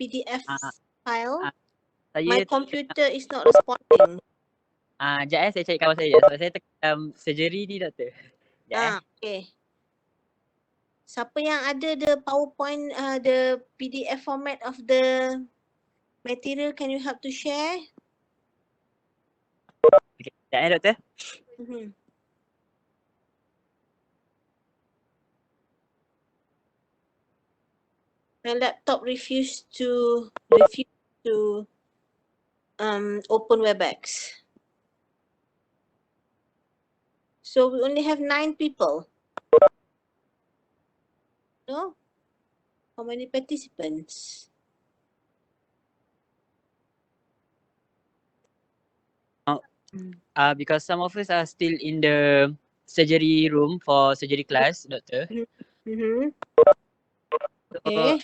PDF Ah, file? Saya My computer is not responding. sekejap saya cari kawan saya. Sebab saya dalam surgery ni doktor. Sekejap Okay. Siapa yang ada the PowerPoint, the PDF format of the material, can you help to share? Okay, sekejap doktor. My laptop refused to open WebEx. So we only have 9 people. No? How many participants? Because some of us are still in the surgery room for surgery class, doctor. Okay.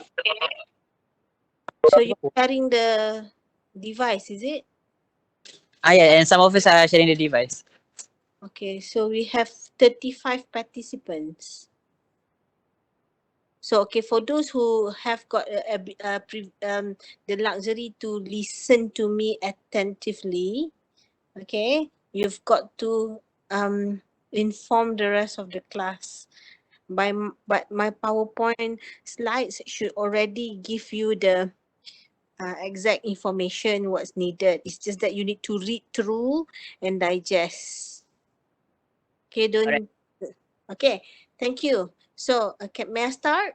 So you're sharing the device, is it? Yeah, and some of us are sharing the device. Okay, so we have 35 participants. So okay, for those who have got the luxury to listen to me attentively, okay, you've got to inform the rest of the class. But my PowerPoint slides should already give you the exact information what's needed. It's just that you need to read through and digest. Okay, don't. Okay, thank you. So, may I start?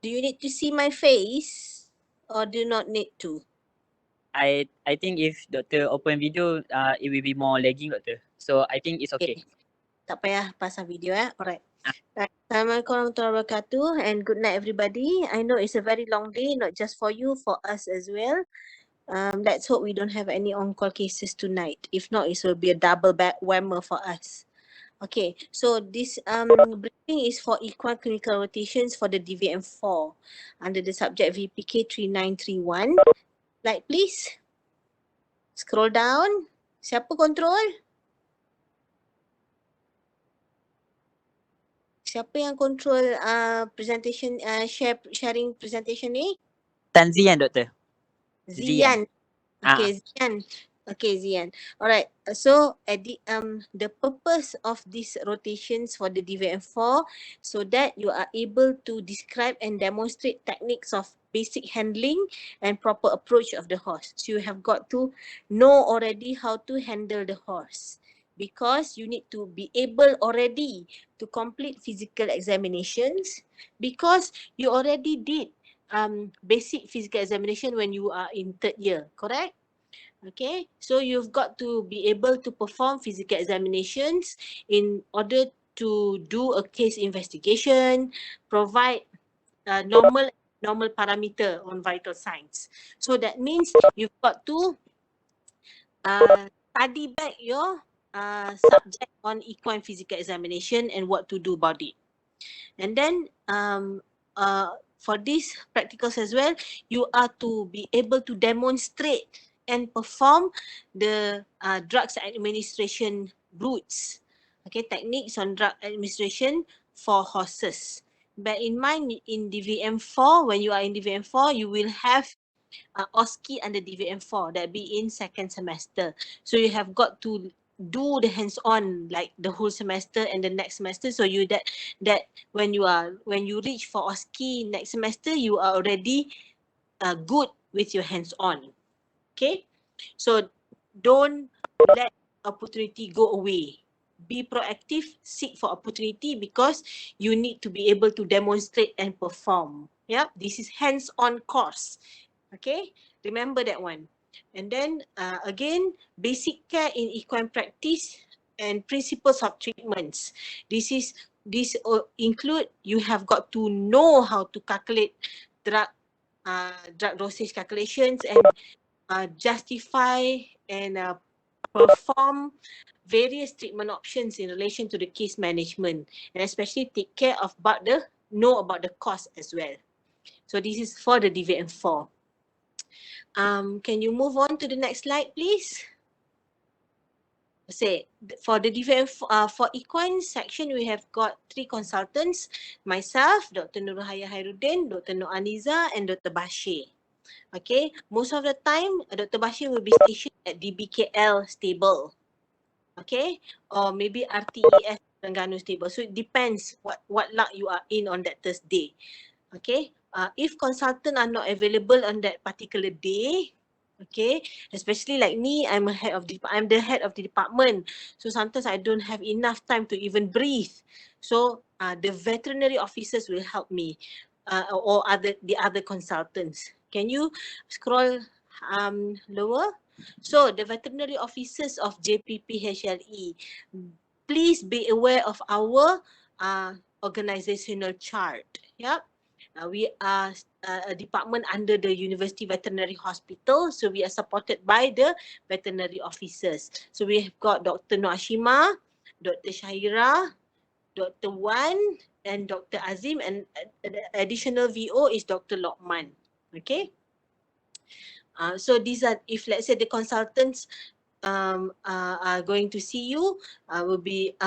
Do you need to see my face or do not need to? I think if doctor open video, it will be more lagging, doctor. So I think it's okay. Tak payah pasang video Alright. Assalamualaikum warahmatullahi wabarakatuh and good night everybody. I know it's a very long day, not just for you, for us as well. Let's hope we don't have any on-call cases tonight. If not, it will be a double whammer for us. Okay, so this briefing is for equine clinical rotations for the DVM4 under the subject VPK 3931. Slide please. Scroll down. Siapa control? Siapa yang control presentation, sharing presentation ni? Tan Zian, doktor. Zian. Okay, Zian. Okay, Zian. Alright. So at the purpose of these rotations for the DVM4 so that you are able to describe and demonstrate techniques of basic handling and proper approach of the horse. So you have got to know already how to handle the horse because you need to be able already to complete physical examinations because you already did basic physical examination when you are in 3rd year, correct? Okay, so you've got to be able to perform physical examinations in order to do a case investigation, provide normal parameter on vital signs. So that means you've got to study back your subject on equine physical examination and what to do about it. And then for these practicals as well, you are to be able to demonstrate and perform the drugs administration routes, okay, techniques on drug administration for horses. Bear in mind in DVM4, when you are in DVM4, you will have OSCE under DVM4 that be in 2nd semester. So you have got to do the hands-on like the whole semester and the next semester. So you that when you reach for OSCE next semester, you are already good with your hands-on. Okay, so don't let opportunity go away. Be proactive, seek for opportunity because you need to be able to demonstrate and perform. Yeah, this is hands-on course. Okay, remember that one. And then again, basic care in equine practice and principles of treatments. This include you have got to know how to calculate drug dosage calculations and justify and perform various treatment options in relation to the case management and especially take care of know about the cost as well. So this is for the DVM4. Can you move on to the next slide, please? say for the different for equine section, we have got 3 consultants, myself, Dr. Hayah Hairuddin, Dr. Nur Aniza, and Dr. Bashir. Okay, most of the time Dr. Bashir will be stationed at DBKL stable, okay, or maybe RTES Terengganu stable. So it depends what luck you are in on that Thursday. Okay, if consultant are not available on that particular day, okay, especially like me, I'm the head of the department, so sometimes I don't have enough time to even breathe. So the veterinary officers will help me, or the other consultants. Can you scroll lower? So the veterinary officers of JPPHLE, please be aware of our organizational chart. Yeah. We are a department under the University Veterinary Hospital, so we are supported by the veterinary officers. So we have got Dr. Noashima, Dr. Shahira, Dr. Wan, and Dr. Azim, and the additional VO is Dr. Lokman. Okay. So these are, if let's say the consultants are going to see you, will be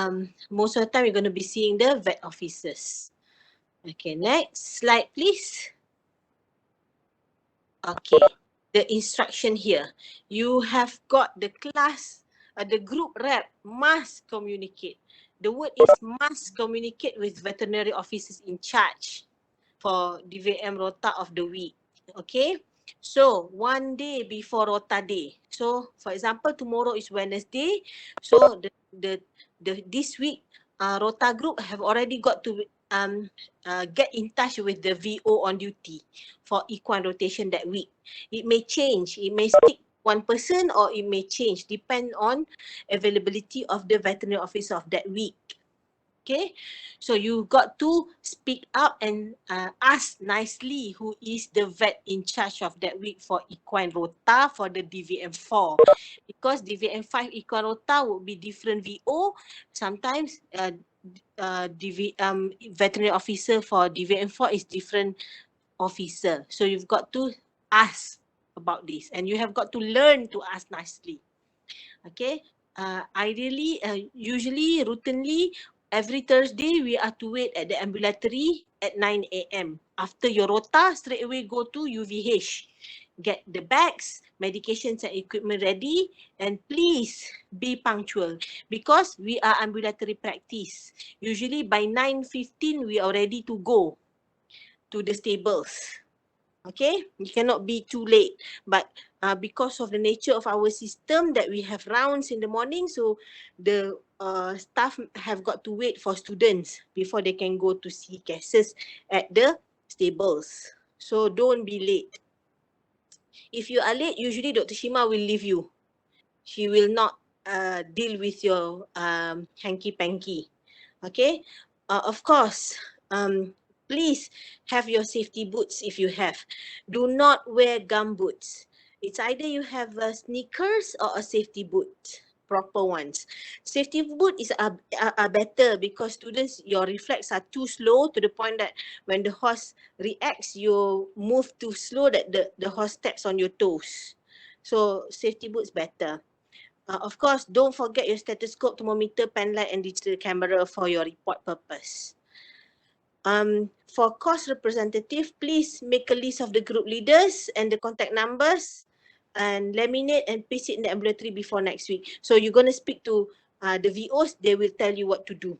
most of the time you're going to be seeing the vet officers. Okay, next slide please. Okay, the instruction here. You have got the class, the group rep must communicate. The word is must communicate with veterinary officers in charge for DVM Rota of the week. Okay, so one day before Rota day. So for example, tomorrow is Wednesday. So this week, Rota group have already got to get in touch with the VO on duty for equine rotation that week. It may change, it may stick one person or it may change, depend on availability of the veterinary officer of that week. Okay, so you got to speak up and ask nicely who is the vet in charge of that week for equine rota for the DVM4, because DVM5 equine rota would be different VO. Sometimes veterinary officer for DVM4 is different officer. So you've got to ask about this, and you have got to learn to ask nicely. Okay, ideally, usually, routinely, every Thursday, we are to wait at the ambulatory at 9 a.m. After your rota, straight away go to UVH. Get the bags, medications and equipment ready, and please be punctual because we are ambulatory practice. Usually by 9:15, we are ready to go to the stables. Okay, you cannot be too late, but because of the nature of our system that we have rounds in the morning, so the staff have got to wait for students before they can go to see cases at the stables. So don't be late. If you are late, usually Dr. Shima will leave you. She will not deal with your hanky-panky. Okay, of course, please have your safety boots if you have. Do not wear gum boots. It's either you have sneakers or a safety boot, proper ones. Safety boot is better because students, your reflex are too slow to the point that when the horse reacts, you move too slow that the horse steps on your toes. So safety boots better. Of course, don't forget your stethoscope, thermometer, pen light and digital camera for your report purpose. For course representative, please make a list of the group leaders and the contact numbers and laminate and paste it in the ambulatory before next week. So you're going to speak to the VOs, they will tell you what to do.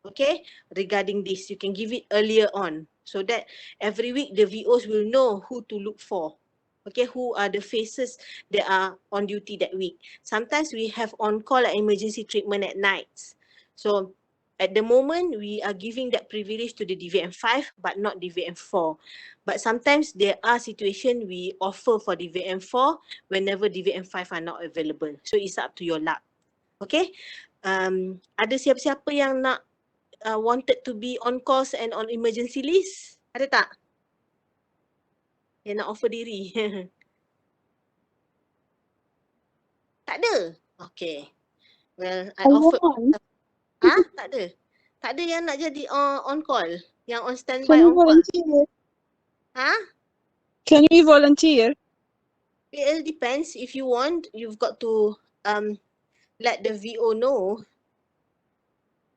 Okay, regarding this, you can give it earlier on so that every week the VOs will know who to look for. Okay, who are the faces that are on duty that week. Sometimes we have on-call emergency treatment at nights. So at the moment, we are giving that privilege to the DVM5 but not DVM4. But sometimes there are situations we offer for DVM4 whenever DVM5 are not available. So it's up to your luck. Okay? Ada siapa-siapa yang nak wanted to be on calls and on emergency list? Ada tak? Yang nak offer diri? Tak ada? Okay. Well, I offer. Tak ada? Tak ada yang nak jadi on call? Yang on standby Can we on call? volunteer? Ha? Can we volunteer? It depends. If you want, you've got to let the VO know.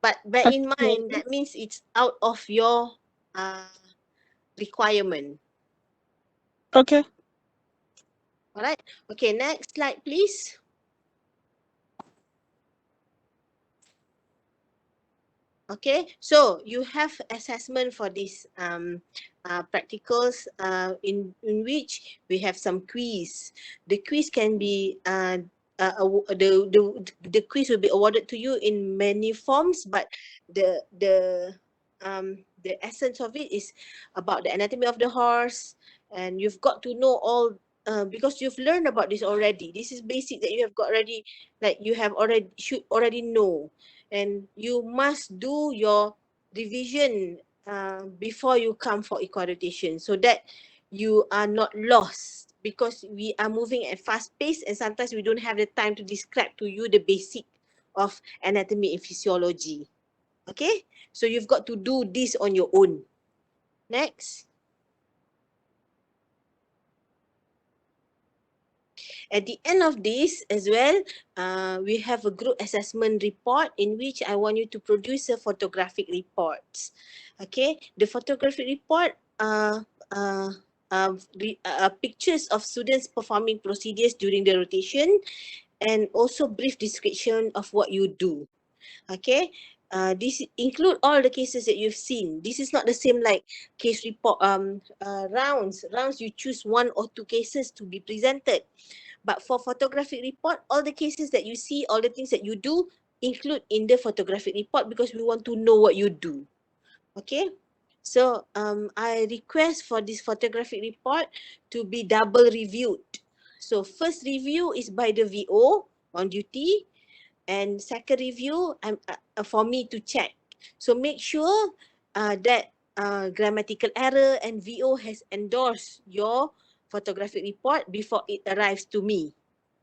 But bear in Okay. mind, that means it's out of your requirement. Okay. All right. Okay, next slide, please. Okay, so you have assessment for this practicals in which we have some quiz. The quiz can be the quiz will be awarded to you in many forms, but the essence of it is about the anatomy of the horse, and you've got to know all because you've learned about this already. This is basic that you have got already, like you have already should already know, and you must do your revision before you come for equitation, so that you are not lost, because we are moving at fast pace and sometimes we don't have the time to describe to you the basic of anatomy and physiology. Okay, so you've got to do this on your own. Next. At the end of this as well, we have a group assessment report in which I want you to produce a photographic report. Okay, the photographic report pictures of students performing procedures during the rotation, and also brief description of what you do. Okay, this include all the cases that you've seen. This is not the same like case report rounds. You choose one or two cases to be presented. But for photographic report, all the cases that you see, all the things that you do, include in the photographic report, because we want to know what you do. Okay. So I request for this photographic report to be double reviewed. So first review is by the VO on duty, and second review for me to check. So make sure that grammatical error and VO has endorsed your photographic report before it arrives to me.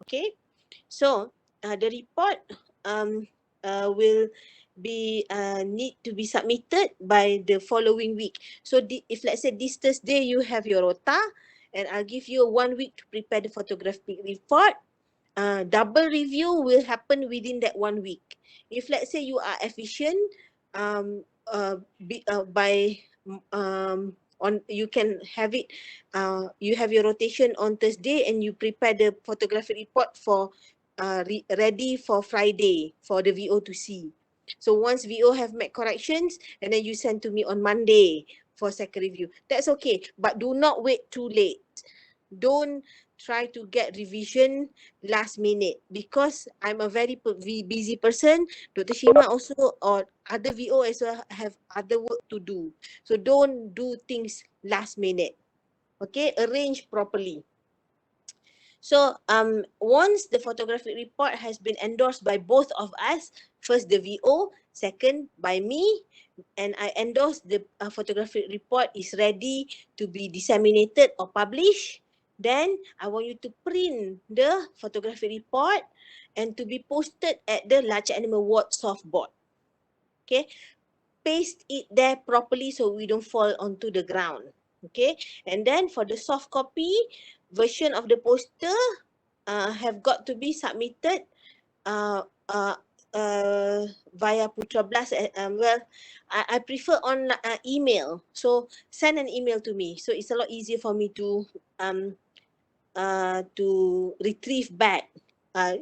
Okay, so the report um, will be need to be submitted by the following week. So if let's say this Thursday you have your Rota, and I'll give you 1 week to prepare the photographic report. Double review will happen within that 1 week. If let's say you are efficient, by on you can have it. You have your rotation on Thursday, and you prepare the photographic report for ready for Friday for the VO to see. So once VO have made corrections, and then you send to me on Monday for second review. That's okay, but do not wait too late. Don't try to get revision last minute, because I'm a very busy person. Dr. Shima also, or other VO as well, have other work to do. So don't do things last minute. Okay, arrange properly. So once the photographic report has been endorsed by both of us, first the VO, second by me, and I endorse the photographic report is ready to be disseminated or published, then I want you to print the photographic report and to be posted at the large animal ward softboard. Okay, paste it there properly so we don't fall onto the ground. Okay, and then for the soft copy version of the poster have got to be submitted uh, uh, via Putra Blast. Well, I prefer on email. So send an email to me. So it's a lot easier for me to retrieve back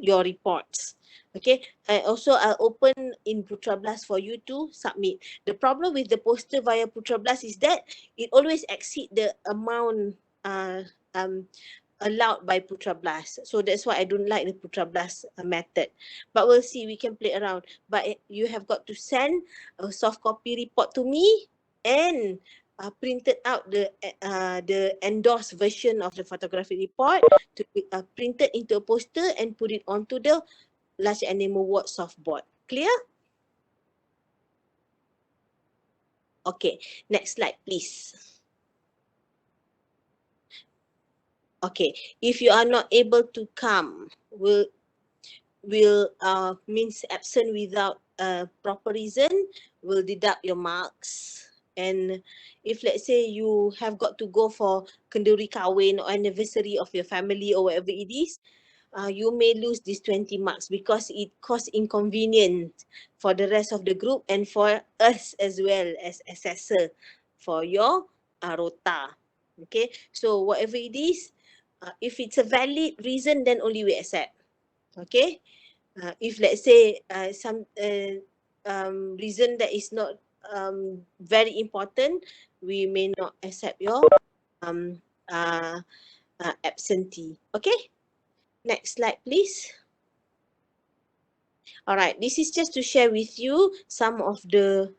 your reports. Okay, and also I'll open in Putra Blast for you to submit. The problem with the poster via Putra Blast is that it always exceed the amount um, allowed by Putra Blast. So that's why I don't like the Putra Blast method. But we'll see, we can play around. But you have got to send a soft copy report to me, and printed out the endorsed version of the photographic report to be printed into a poster and put it onto the large animal ward softboard. Clear? Okay, next slide please. Okay, if you are not able to come, will means absent without a proper reason, will deduct your marks. And if let's say you have got to go for kenduri kahwin or anniversary of your family or whatever it is, you may lose these 20 marks because it causes inconvenience for the rest of the group and for us as well as assessor for your rota. Okay, so whatever it is, if it's a valid reason, then only we accept. Okay, if let's say some reason that is not very important, we may not accept your um, uh, absentee. Okay, next slide, please. All right, this is just to share with you some of the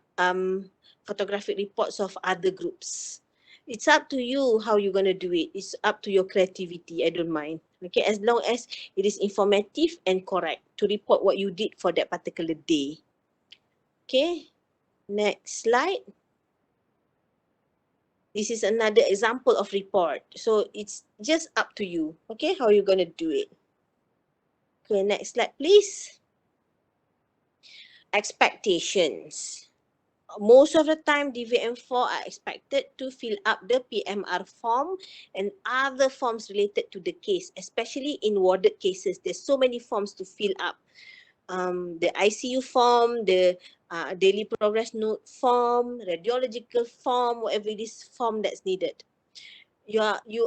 photographic reports of other groups. It's up to you how you're going to do it. It's up to your creativity. I don't mind. Okay, as long as it is informative and correct to report what you did for that particular day. Okay, next slide. This is another example of report. So it's just up to you. Okay, how you're going to do it. Okay, next slide, please. Expectations. Most of the time, DVM4 are expected to fill up the PMR form and other forms related to the case, especially in warded cases. There's so many forms to fill up. The ICU form, the daily progress note form, radiological form, whatever it is form that's needed. You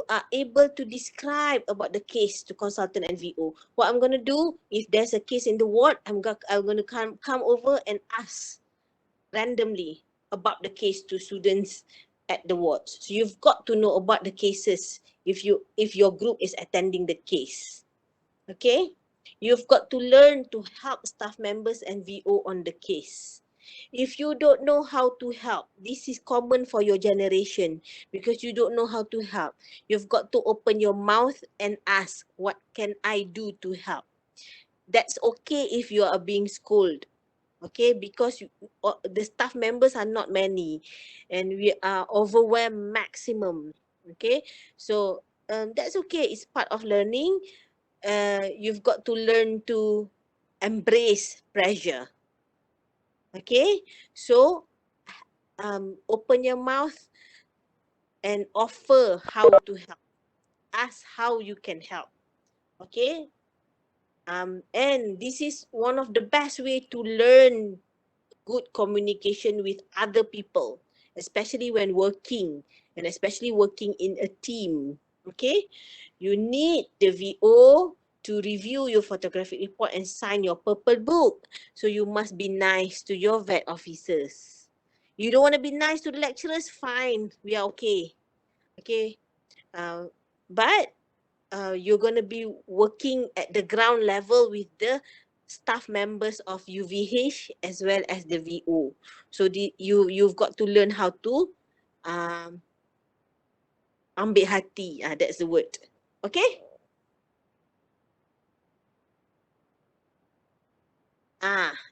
are able to describe about the case to consultant and VO. What I'm going to do, if there's a case in the ward, I'm going to come over and ask randomly about the case to students at the wards. So you've got to know about the cases if your group is attending the case. Okay? You've got to learn to help staff members and VO on the case. If you don't know how to help, this is common for your generation because you don't know how to help. You've got to open your mouth and ask, what can I do to help? That's okay if you are being scolded. Okay, because the staff members are not many and we are overwhelmed maximum. Okay, so that's okay, it's part of learning. You've got to learn to embrace pressure. Okay, so open your mouth and offer how to help, ask how you can help. Okay, and this is one of the best way to learn good communication with other people, especially when working and especially working in a team. Okay, you need the VO to review your photographic report and sign your purple book. So you must be nice to your vet officers. You don't want to be nice to the lecturers, fine, we are okay. Okay, uh, but you're going to be working at the ground level with the staff members of UVH as well as the VO. So you've got to learn how to um, ambil hati. That's the word. Okay?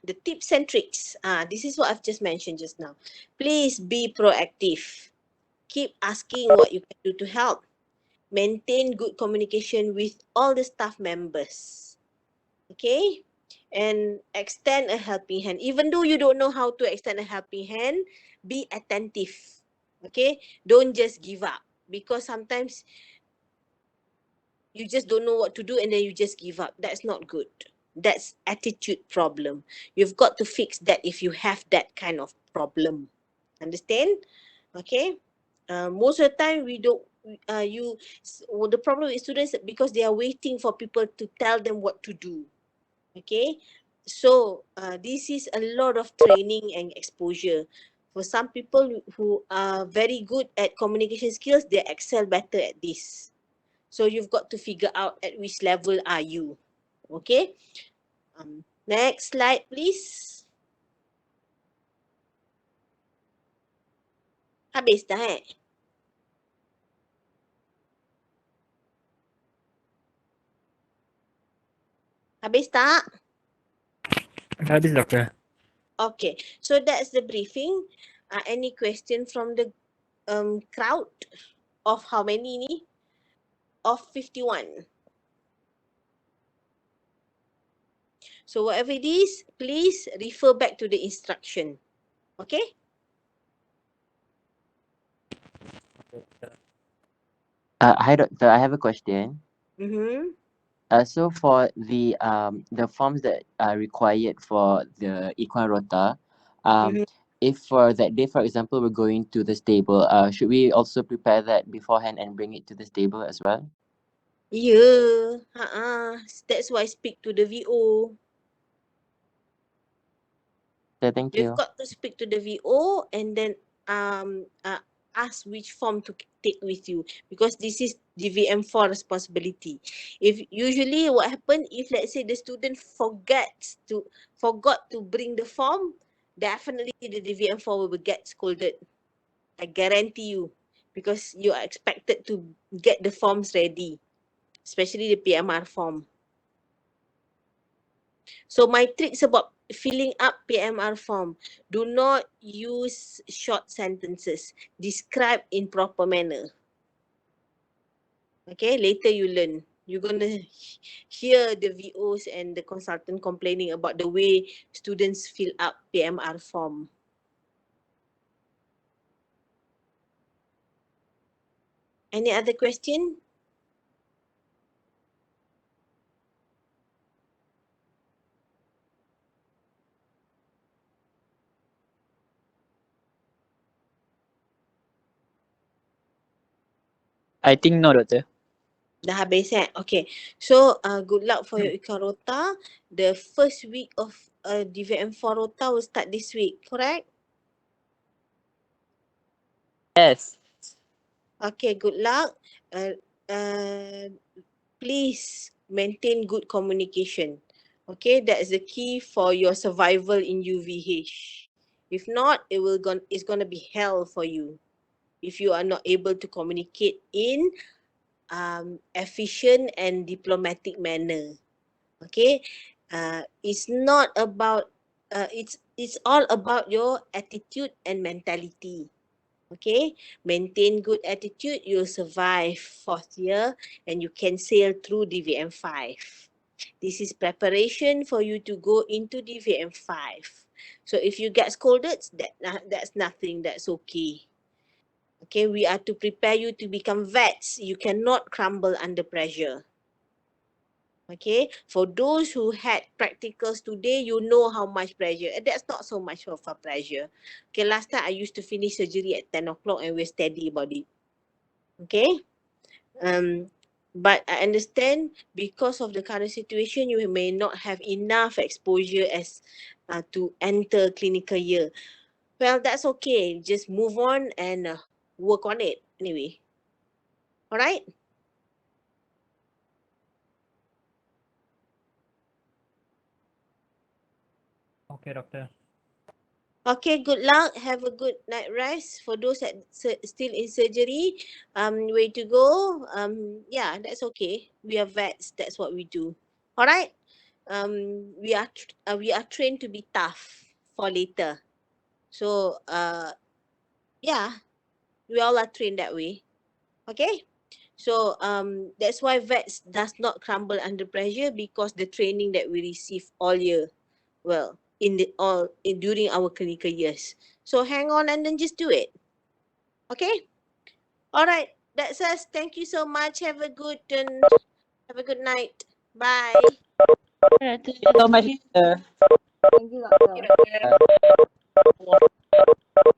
The tips and tricks. This is what I've just mentioned just now. Please be proactive. Keep asking what you can do to help. Maintain good communication with all the staff members. Okay, and extend a helping hand. Even though you don't know how to extend a helping hand, be attentive. Okay, don't just give up because sometimes you just don't know what to do and then you just give up. That's not good. That's attitude problem. You've got to fix that if you have that kind of problem. Understand? Okay, most of the time we don't the problem with students because they are waiting for people to tell them what to do. Okay, so this is a lot of training and exposure. For some people who are very good at communication skills, they excel better at this. So you've got to figure out at which level are you. Okay, next slide please. Habis dah Habis tak? Dah habis doktor. Okay, so that's the briefing. Any question from the crowd of how many ni? Of 51. So whatever it is, please refer back to the instruction. Okay? Hi, doctor. I have a question. Mm-hmm. So for the forms that are required for the Equine Rota, um, Mm-hmm. if for that day, for example, we're going to the stable, should we also prepare that beforehand and bring it to the stable as well? Yeah, that's why I speak to the VO. So thank You've you. got to speak to the VO and then um uh, ask which form to take with you, because this is DVM4 responsibility. If usually what happen, if let's say the student forgot to bring the form, definitely the DVM4 will get scolded. I guarantee you, because you are expected to get the forms ready, especially the PMR form. So my tricks about filling up PMR form: do not use short sentences. Describe in proper manner. Okay, later you learn. You're gonna hear the VOs and the consultant complaining about the way students fill up PMR form. Any other question? I think no, doctor. Dah habis Okay. So good luck for your Ikan Rota. The first week of DVM4 Rota will start this week, correct? Yes. Okay, good luck. Uh, uh, Please maintain good communication. Okay, that is the key for your survival in UVH. If not, it's gonna be hell for you if you are not able to communicate in efficient and diplomatic manner. Okay, it's not about it's all about your attitude and mentality. Okay, maintain good attitude, you'll survive fourth year and you can sail through DVM5. This is preparation for you to go into DVM5. So if you get scolded, that's nothing, that's okay. Okay, we are to prepare you to become vets. You cannot crumble under pressure. Okay, for those who had practicals today, you know how much pressure. And that's not so much of a pressure. Okay, last time I used to finish surgery at 10 o'clock and we're steady about it. Okay, um, but I understand because of the current situation, you may not have enough exposure as to enter clinical year. Well, that's okay. Just move on and work on it anyway. All right. Okay, doctor. Okay, good luck. Have a good night rest. For those that still in surgery, way to go. Yeah, that's okay. We are vets. That's what we do. All right. We are trained to be tough for later. So yeah, we all are trained that way. Okay. So that's why vets does not crumble under pressure, because the training that we receive all year, well, during our clinical years. So hang on and then just do it. Okay? All right. That's us. Thank you so much. Have a good night. Bye. Thank you so much, doctor. Thank you, doctor. Uh,